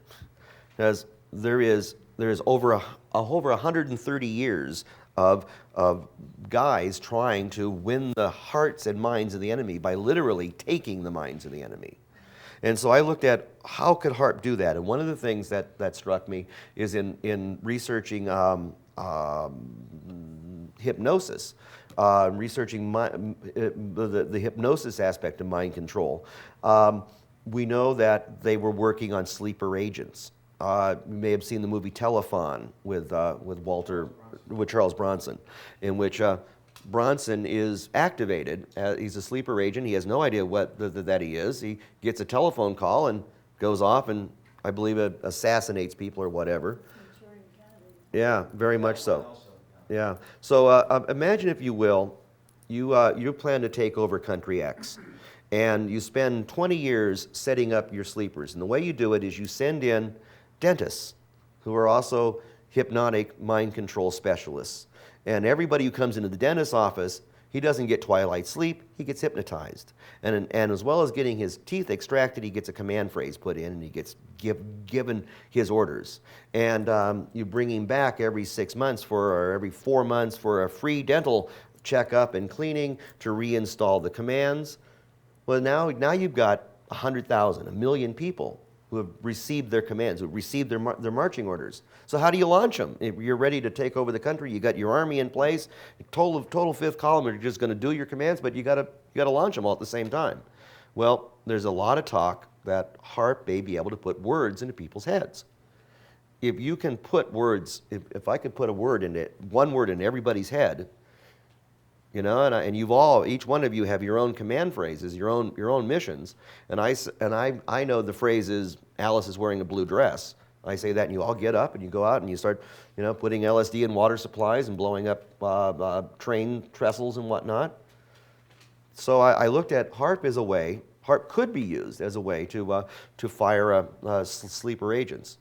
because there is there's over 130 years of guys trying to win the hearts and minds of the enemy by literally taking the minds of the enemy. And so I looked at how could HAARP do that, and one of the things that struck me is in researching hypnosis, researching the hypnosis aspect of mind control. We know that they were working on sleeper agents. You may have seen the movie Telephone with Charles Bronson, in which Bronson is activated. He's a sleeper agent. He has no idea what that he is. He gets a telephone call and goes off and, I believe, assassinates people or whatever. Yeah, very much so. Yeah. So imagine, if you will, you plan to take over Country X, and you spend 20 years setting up your sleepers. And the way you do it is you send in dentists who are also hypnotic mind control specialists. And everybody who comes into the dentist's office, he doesn't get twilight sleep, he gets hypnotized. And as well as getting his teeth extracted, he gets a command phrase put in, and he gets given his orders. And you bring him back every 6 months or every 4 months for a free dental checkup and cleaning to reinstall the commands. Well, now you've got 100,000, 1 million people who have received their commands, who have received their marching orders. So how do you launch them? If you're ready to take over the country, you got your army in place, total fifth column are just going to do your commands, but you got to launch them all at the same time. Well, there's a lot of talk that HAARP may be able to put words into people's heads. If you can put words, if I could put one word in everybody's head, you know, and each one of you have your own command phrases, your own missions, and I know the phrase is Alice is wearing a blue dress. I say that, and you all get up and you go out and you start, you know, putting LSD in water supplies and blowing up train trestles and whatnot. So I looked at HAARP as a way. HAARP could be used as a way to fire sleeper agents.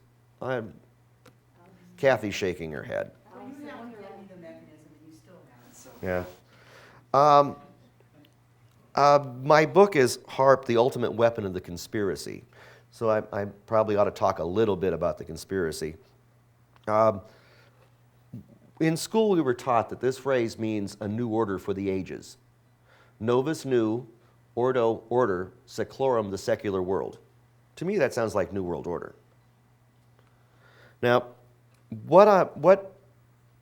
Kathy's shaking her head. Well, you have to give me the mechanism, and you still haven't, so. Yeah. My book is HAARP, the Ultimate Weapon of the Conspiracy. So I probably ought to talk a little bit about the conspiracy. In school, we were taught that this phrase means a new order for the ages. Novus new, ordo order, seclorum, the secular world. To me, that sounds like New World Order. Now, what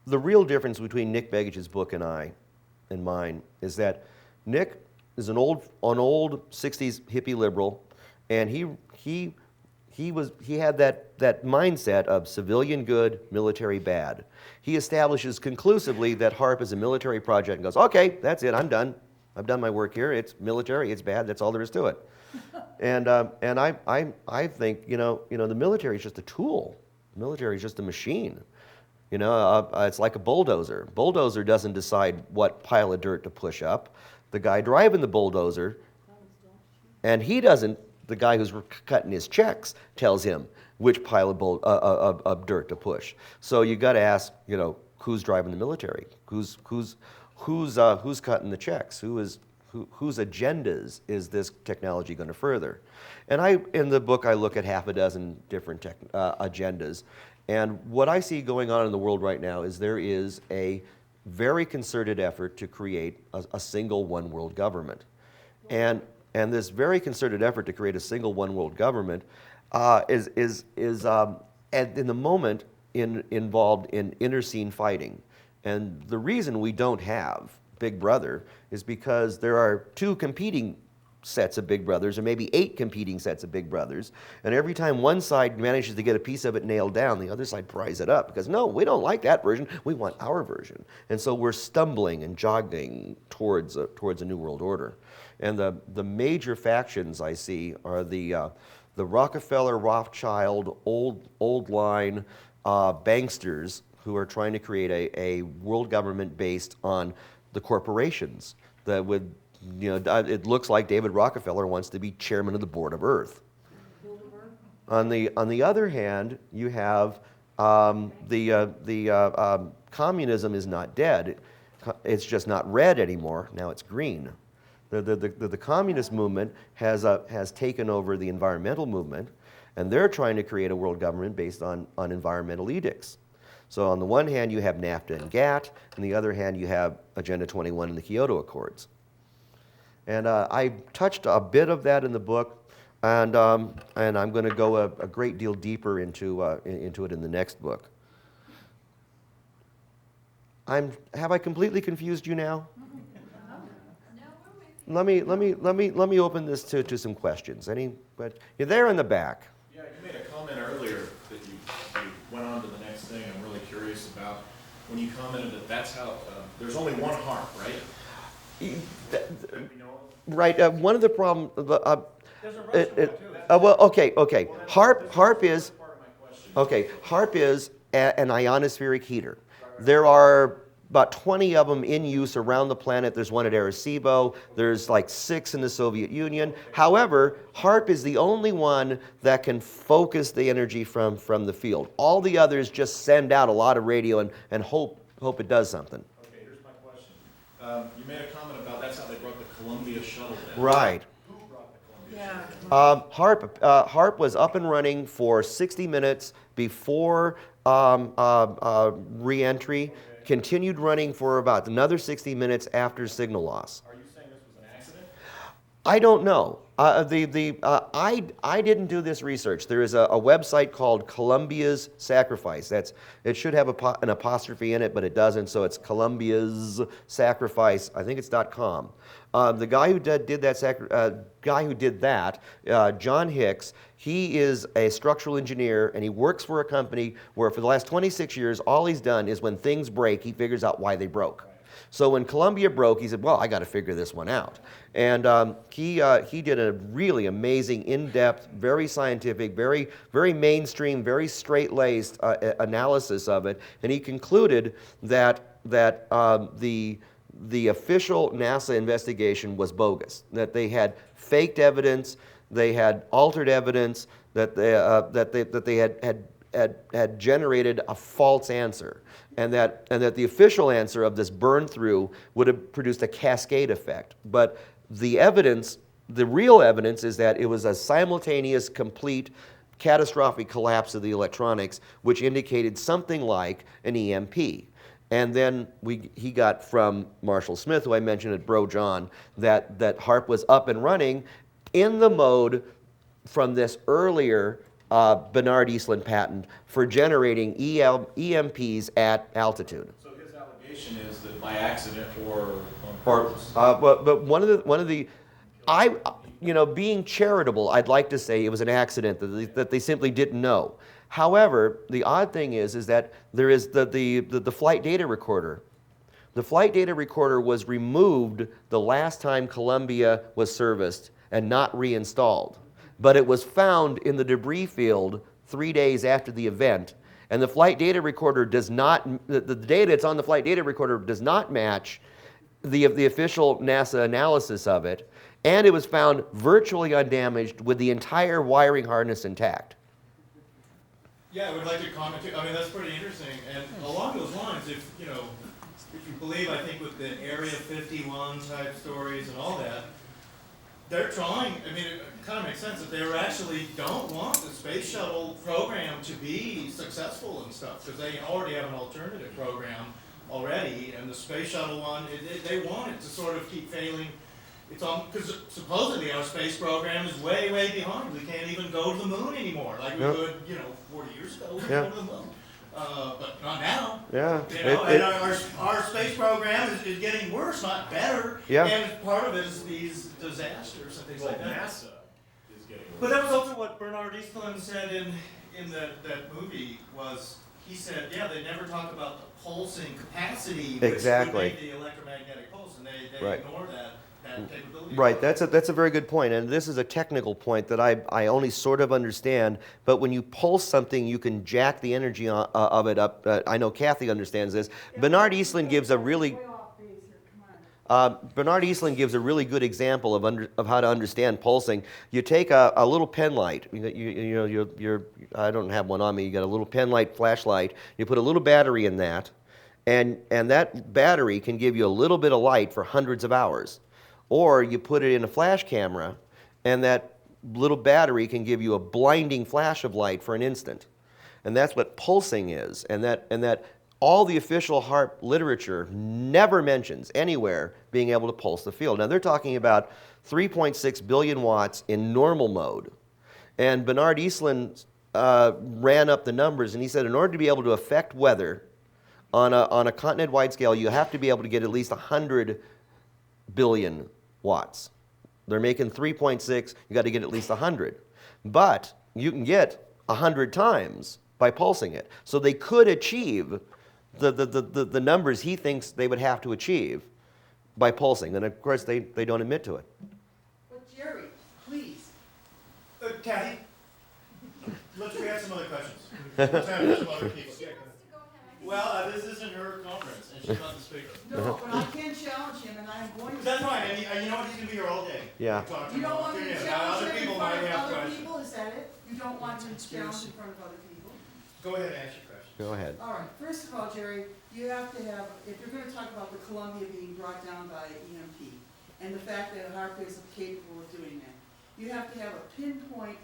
the real difference between Nick Begich's book and mine is that Nick is an old 60s hippie liberal, and he had that mindset of civilian good, military bad. He establishes conclusively that HAARP is a military project and goes, okay, that's it, I'm done. I've done my work here. It's military, it's bad, that's all there is to it. And I think, you know, the military is just a tool. The military is just a machine. You know, it's like a bulldozer. Bulldozer doesn't decide what pile of dirt to push up. The guy driving the bulldozer, and he doesn't, the guy who's cutting his checks tells him which pile of dirt to push. So you got to ask, you know, who's driving the military? Who's cutting the checks? Whose agendas is this technology going to further? And in the book, I look at half a dozen different agendas. And what I see going on in the world right now is there is a very concerted effort to create a single one world government. And this very concerted effort to create a single one world government is in the moment involved in inter-scene fighting. And the reason we don't have Big Brother is because there are 2 competing sets of Big Brothers, or maybe 8 competing sets of Big Brothers, and every time one side manages to get a piece of it nailed down, the other side pries it up, because no, we don't like that version, we want our version. And so we're stumbling and jogging towards a new world order. And the major factions I see are the Rockefeller, Rothschild, old line banksters who are trying to create a world government based on the corporations that would, you know, it looks like David Rockefeller wants to be chairman of the board of Earth. On the other hand, you have communism is not dead. It's just not red anymore. Now it's green. The communist movement has taken over the environmental movement. And they're trying to create a world government based on environmental edicts. So on the one hand, you have NAFTA and GATT, on the other hand, you have Agenda 21 and the Kyoto Accords. And I touched a bit of that in the book, and I'm going to go a great deal deeper into it in the next book. Have I completely confused you now? Let me open this to some questions. But you're there in the back. Yeah, you made a comment earlier that you went on to the next thing. I'm really curious about when you commented that that's how there's only one HAARP, right? Right. One of the problems. There's a Russian one too. Well, okay. HAARP is HAARP is an ionospheric heater. There are about 20 of them in use around the planet. There's one at Arecibo. There's like 6 in the Soviet Union. However, HAARP is the only one that can focus the energy from the field. All the others just send out a lot of radio and hope it does something. Okay, here's my question. You made a comment about that's how they brought the Columbia shuttle down. Right. Who brought the Columbia shuttle? HAARP was up and running for 60 minutes before re-entry. Continued running for about another 60 minutes after signal loss. Are you saying this was an accident? I don't know. I didn't do this research. There is a website called Columbia's Sacrifice. It should have an apostrophe in it, but it doesn't. So it's Columbia's Sacrifice. I think it's .com. The guy who did that, John Hicks, he is a structural engineer, and he works for a company where for the last 26 years, all he's done is when things break, he figures out why they broke. So when Columbia broke, he said, well, I got to figure this one out. And he did a really amazing, in-depth, very scientific, very mainstream, very straight-laced analysis of it. And he concluded that the official NASA investigation was bogus, that they had faked evidence, they had altered evidence, that they had generated a false answer. And that the official answer of this burn through would have produced a cascade effect. But the evidence, the real evidence, is that it was a simultaneous, complete, catastrophic collapse of the electronics, which indicated something like an EMP. And then he got from Marshall Smith, who I mentioned at Bro John, that HAARP was up and running in the mode from this earlier Bernard Eastland patent for generating EMPs at altitude. So his allegation is that by accident or on Or, purpose. but one of the, being charitable, I'd like to say it was an accident that they simply didn't know. However, the odd thing is that there is the flight data recorder. The flight data recorder was removed the last time Columbia was serviced and not reinstalled. But it was found in the debris field 3 days after the event, and the flight data recorder does not, the data that's on the flight data recorder does not match the official NASA analysis of it, and it was found virtually undamaged with the entire wiring harness intact. Yeah, I would like to comment too. I mean, that's pretty interesting. And along those lines, if you believe, I think with the Area 51 type stories and all that, they're trying, I mean, it kind of makes sense if they actually don't want the space shuttle program to be successful and stuff, because they already have an alternative program already, and the space shuttle one, they want it to sort of keep failing. It's on, because supposedly our space program is way, way behind. We can't even go to the moon anymore, like we could, 40 years ago, we could go to the moon. But not now. Yeah. And our space program is getting worse, not better. Yeah. And part of it is these disasters and things Well, like that. NASA is getting worse. But that was also what Bernard Eastland said in that movie was, he said, yeah, they never talk about the pulsing capacity, which Exactly. would make the electromagnetic pulse, and they Right. ignore that capability. Right, that's a very good point, and this is a technical point that I only sort of understand, but when you pulse something, you can jack the energy of it up. I know Kathy understands this. Bernard Eastland gives a really... Bernard Eastland gives a really good example of how to understand pulsing. You take a little pen light. I don't have one on me. You got a little pen light flashlight. You put a little battery in that, and that battery can give you a little bit of light for hundreds of hours. Or you put it in a flash camera, and that little battery can give you a blinding flash of light for an instant. And that's what pulsing is. And that all the official HAARP literature never mentions anywhere being able to pulse the field. Now they're talking about 3.6 billion watts in normal mode. And Bernard Eastlund ran up the numbers, and he said in order to be able to affect weather on a continent-wide scale, you have to be able to get at least 100 billion watts. They're making 3.6, you got to get at least 100. But you can get 100 times by pulsing it. So they could achieve the numbers he thinks they would have to achieve by pulsing. And of course, they don't admit to it. But Jerry, please. Kathy, we have some other questions. Let's have some other people. Well, this isn't her conference, and she's not the speaker. No, but I can challenge him, and I am going to. That's fine, and you know what, he's gonna be here all day. Yeah. Talk to You him. don't want me to Now, challenge other him in people front might of have other questions. people, is that it? You don't want me to challenge in front of other people? Go ahead and ask your question. Go ahead. All right, first of all, Jerry, you have to have, if you're gonna talk about the Columbia being brought down by EMP, and the fact that HAARP is capable of doing that, you have to have a pinpoint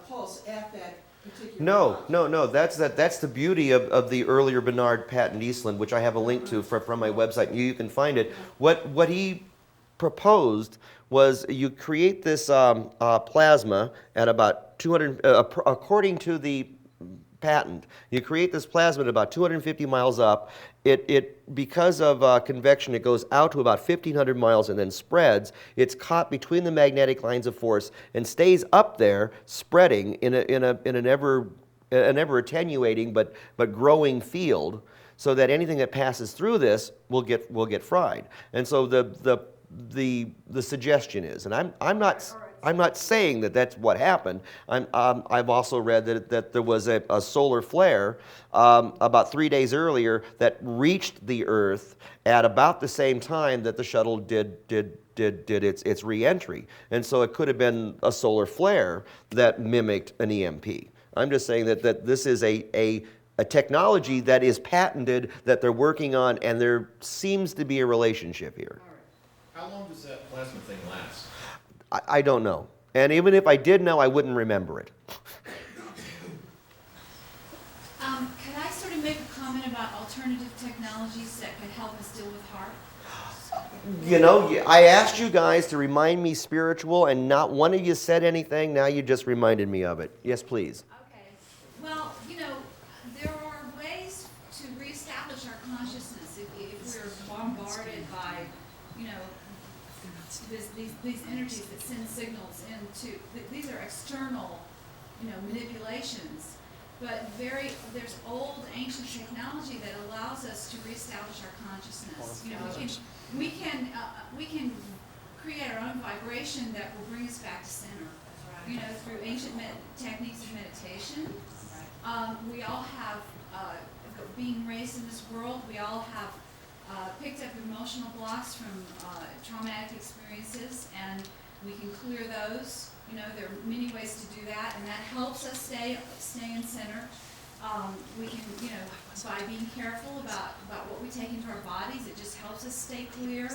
pulse at that particular No. That's the beauty of the earlier Bernard Patent Eastlund, which I have a link to from my website. You can find it. What he proposed was you create this plasma at about 200, according to the patent. You create this plasma at about 250 miles up. Because of convection, it goes out to about 1,500 miles and then spreads. It's caught between the magnetic lines of force and stays up there, spreading in an ever attenuating but growing field, so that anything that passes through this will get fried. And so the suggestion is, and I'm not saying that that's what happened. I've also read that there was a solar flare about 3 days earlier that reached the Earth at about the same time that the shuttle did its re-entry. And so it could have been a solar flare that mimicked an EMP. I'm just saying that this is a technology that is patented, that they're working on, and there seems to be a relationship here. How long does that plasma thing last? I don't know. And even if I did know, I wouldn't remember it. Could I sort of make a comment about alternative technologies that could help us deal with HAARP? You know, I asked you guys to remind me spiritual, and not one of you said anything. Now you just reminded me of it. Yes, please. Okay. Well, there are ways to reestablish our consciousness if we're bombarded by, these energies that send signals into, these are external, manipulations. But there's old ancient technology that allows us to reestablish our consciousness. We can create our own vibration that will bring us back to center. Through ancient techniques of meditation. We all have, being raised in this world, we all have picked up emotional blocks from traumatic experiences, and we can clear those. There are many ways to do that, and that helps us stay in center. We can, by being careful about what we take into our bodies, it just helps us stay clear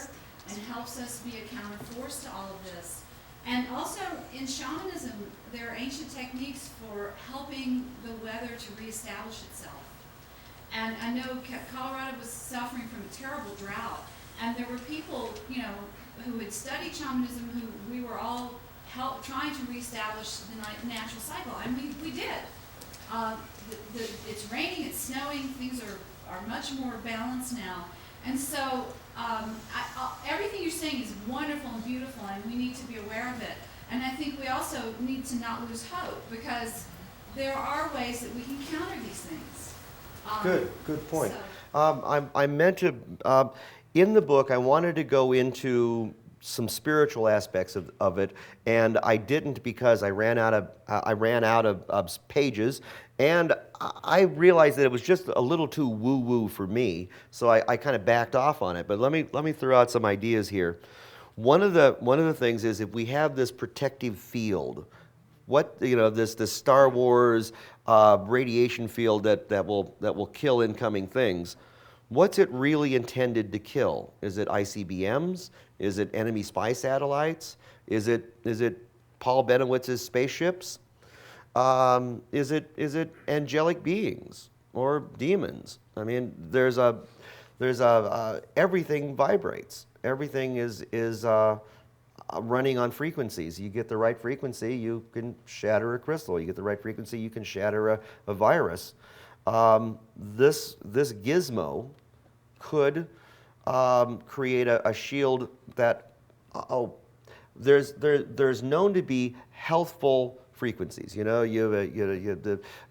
and helps us be a counterforce to all of this. And also in shamanism, there are ancient techniques for helping the weather to reestablish itself. And I know Colorado was suffering from a terrible drought, and there were people, who had studied shamanism, who we were all trying to reestablish the natural cycle, and we did. It's raining, it's snowing, things are much more balanced now. And so everything you're saying is wonderful and beautiful, and we need to be aware of it. And I think we also need to not lose hope, because there are ways that we can counter these things. Good point. So. I meant to, in the book, I wanted to go into some spiritual aspects of it, and I didn't because I ran out of pages, and I realized that it was just a little too woo-woo for me, so I kind of backed off on it. But let me throw out some ideas here. One of the things is, if we have this protective field, this Star Wars radiation field that will kill incoming things, what's it really intended to kill? Is it ICBMs? Is it enemy spy satellites? Is it Paul Benowitz's spaceships? Is it angelic beings or demons? I mean, everything vibrates. Everything is running on frequencies. You get the right frequency, you can shatter a crystal. You get the right frequency, you can shatter a virus. This gizmo could create a shield that, there's known to be healthful frequencies. You know,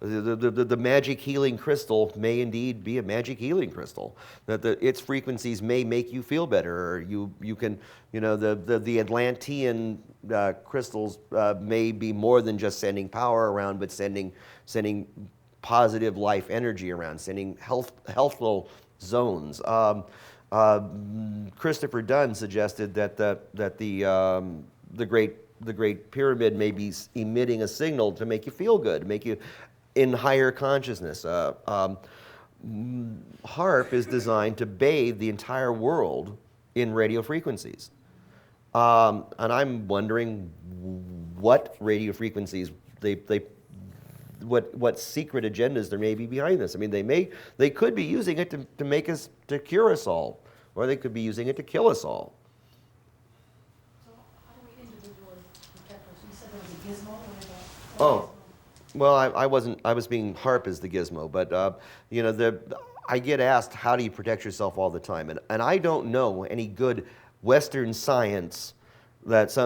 the magic healing crystal may indeed be a magic healing crystal. That its frequencies may make you feel better, or you can, you know, the Atlantean crystals may be more than just sending power around, but sending positive life energy around, sending healthful zones. Christopher Dunn suggested that the Great Pyramid may be emitting a signal to make you feel good, make you in higher consciousness. HAARP is designed to bathe the entire world in radio frequencies. And I'm wondering what radio frequencies what secret agendas there may be behind this. I mean, they could be using it to cure us all, or they could be using it to kill us all. So how do we individually protect ourselves? You said there was a gizmo. Oh, well, I was being HAARP as the gizmo, but you know, I get asked, how do you protect yourself all the time? And I don't know any good Western science that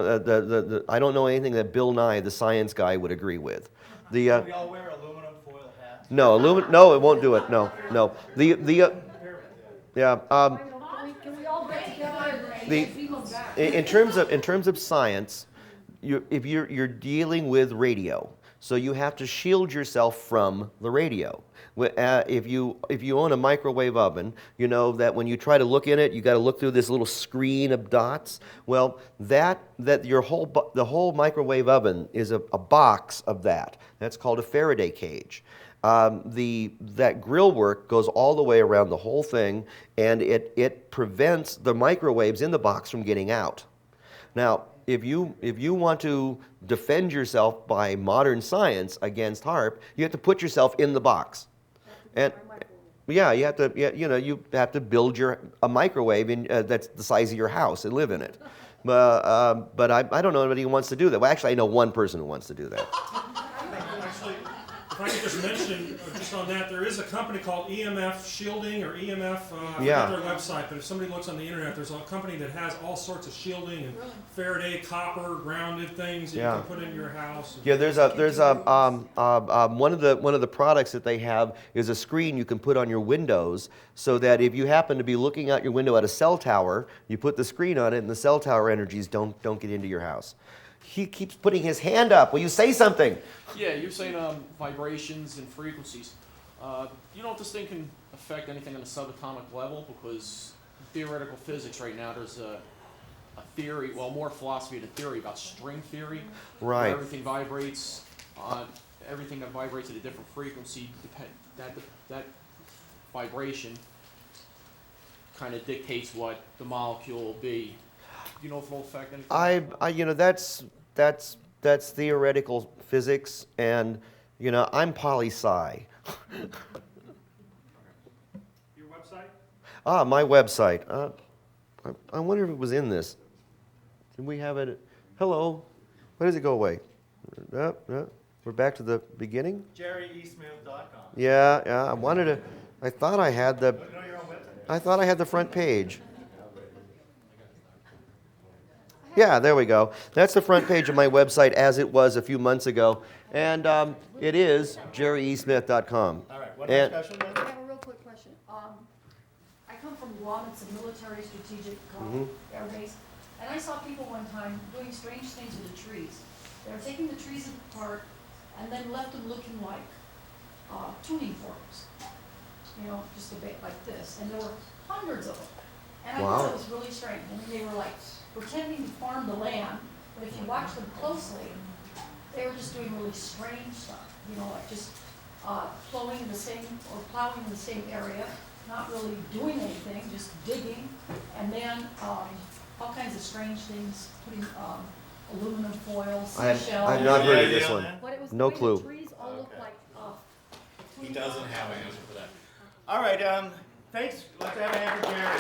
I don't know anything that Bill Nye, the science guy, would agree with. We all wear aluminum foil hats. No, no, it won't do it. No. Yeah. Can we all get together? In terms of science, if you're dealing with radio, so you have to shield yourself from the radio. If you own a microwave oven, you know that when you try to look in it, you got to look through this little screen of dots. Well, the whole microwave oven is a box of that. That's called a Faraday cage. That grill work goes all the way around the whole thing, and it prevents the microwaves in the box from getting out. Now, if you want to defend yourself by modern science against HAARP, you have to put yourself in the box. And yeah, you have to build a microwave that's the size of your house and live in it. But I don't know anybody who wants to do that. Well, actually, I know one person who wants to do that. Actually, if I could just mention, just on that, there is a company called EMF Shielding or EMF, I forgot their website, but if somebody looks on the internet, there's a company that has all sorts of shielding and Faraday, copper, grounded things that you can put in your house. Yeah, there's one of the products that they have is a screen you can put on your windows, so that if you happen to be looking out your window at a cell tower, you put the screen on it and the cell tower energies don't get into your house. He keeps putting his hand up. Will you say something? Yeah, you're saying vibrations and frequencies. You know if this thing can affect anything on a subatomic level? Because theoretical physics right now, there's a theory, well, more philosophy than theory, about string theory. Right. Where everything vibrates, everything that vibrates at a different frequency, that vibration kind of dictates what the molecule will be. Do you know if it will affect anything? That's theoretical physics, and I'm poli-sci. Your website? My website. I wonder if it was in this. Did we have it? Hello. Why does it go away? We're back to the beginning. JerryESmith.com. Yeah. I thought I had the. No, your own website. I thought I had the front page. Yeah, there we go. That's the front page of my website as it was a few months ago. And it is JerryESmith.com. All right, one more question then? I have a real quick question. I come from Guam. It's a military strategic air base. And I saw people one time doing strange things with the trees. They were taking the trees apart and then left them looking like tuning forks. Just a bit like this. And there were hundreds of them. And I thought it was really strange. And they were like pretending to farm the land, but if you watch them closely, they were just doing really strange stuff. Like just plowing in the same area, not really doing anything, just digging, and then all kinds of strange things, putting aluminum foil, I've seashells. not heard of Any this idea one. on that? But it was No the way clue. the trees all look Okay. like, He doesn't have an answer for that. All right, thanks. Let's have a hand for Jerry.